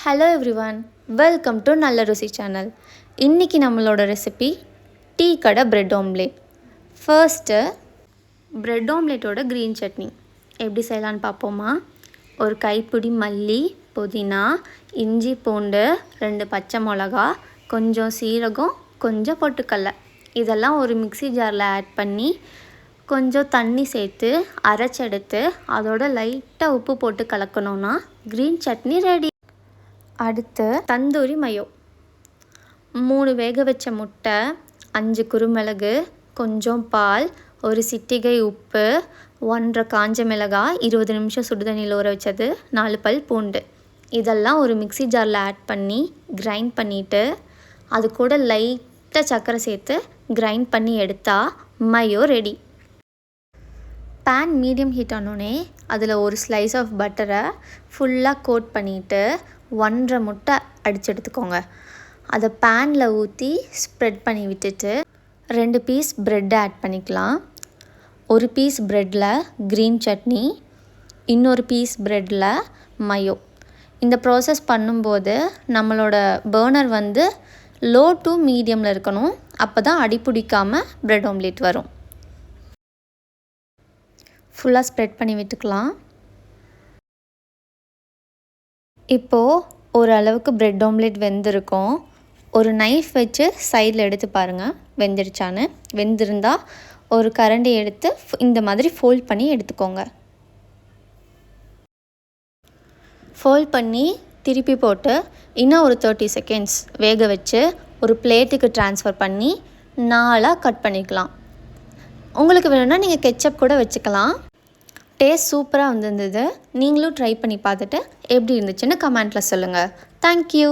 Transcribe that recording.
Hello everyone, welcome to நல்ல ருசி channel. இன்றைக்கி நம்மளோட ரெசிபி டீ கடை பிரெட் ஆம்லேட். ஃபர்ஸ்ட்டு பிரெட் ஆம்லேட்டோட க்ரீன் சட்னி எப்படி செய்யலான்னு பார்ப்போமா. ஒரு கைப்பிடி மல்லி, புதினா, இஞ்சி பூண்டு, 2 பச்சை மிளகா, கொஞ்சம் சீரகம், கொஞ்சம் பொட்டுக்கடலை, இதெல்லாம் ஒரு மிக்ஸி ஜாரில் ஆட் பண்ணி கொஞ்சம் தண்ணி சேர்த்து அரைச்செடுத்து அதோட லைட்டாக உப்பு போட்டு கலக்கணுன்னா க்ரீன் சட்னி ரெடி. அடுத்து தந்தூரி மயோ, 3 வேக வச்ச முட்டை, 5 குருமிளகு, கொஞ்சம் பால், ஒரு சிட்டிகை உப்பு, 1.5 காஞ்ச மிளகாய், 20 நிமிஷம் சுடுதண்ணியில் ஊற வச்சது, 4 பல் பூண்டு, இதெல்லாம் ஒரு மிக்ஸி ஜாரில் ஆட் பண்ணி கிரைண்ட் பண்ணிவிட்டு அது கூட லைட்டாக சர்க்கரை சேர்த்து கிரைண்ட் பண்ணி எடுத்தால் mayo ready. Pan medium heat ஆனோடனே அதில் ஒரு ஸ்லைஸ் ஆஃப் பட்டரை ஃபுல்லாக கோட் பண்ணிவிட்டு 1.5 முட்டை அடித்து எடுத்துக்கோங்க. அதை பேனில் ஊற்றி ஸ்ப்ரெட் பண்ணி விட்டுட்டு 2 பீஸ் ப்ரெட் ஆட் பண்ணிக்கலாம். ஒரு பீஸ் ப்ரெட்டில் க்ரீன் சட்னி, இன்னொரு பீஸ் ப்ரெட்டில் மயோ. இந்த ப்ராசஸ் பண்ணும்போது நம்மளோட பர்னர் வந்து லோ டு மீடியமில் இருக்கணும், அப்போ தான் அடி பிடிக்காமல் ப்ரெட் ஆம்லேட் வரும். ஃபுல்லாக ஸ்ப்ரெட் பண்ணி விட்டுக்கலாம். இப்போது ஓரளவுக்கு ப்ரெட் ஆம்லேட் வெந்திருக்கும். ஒரு நைஃப் வச்சு சைடில் எடுத்து பாருங்கள் வெந்துடுச்சான்னு. வெந்திருந்தால் ஒரு கரண்டி எடுத்து இந்த மாதிரி ஃபோல்ட் பண்ணி எடுத்துக்கோங்க. ஃபோல்ட் பண்ணி திருப்பி போட்டு இன்னும் ஒரு 30 செகண்ட்ஸ் வேக வச்சு ஒரு பிளேட்டுக்கு ட்ரான்ஸ்ஃபர் பண்ணி 4ஆக கட் பண்ணிக்கலாம். உங்களுக்கு வேணும்னா நீங்கள் கெச்சப் கூட வச்சுக்கலாம். டேஸ்ட் சூப்பராக வந்திருந்தது. நீங்களும் ட்ரை பண்ணி பார்த்துட்டு எப்படி இருந்துச்சுன்னு கமெண்ட்டில் சொல்லுங்கள். தேங்க்யூ.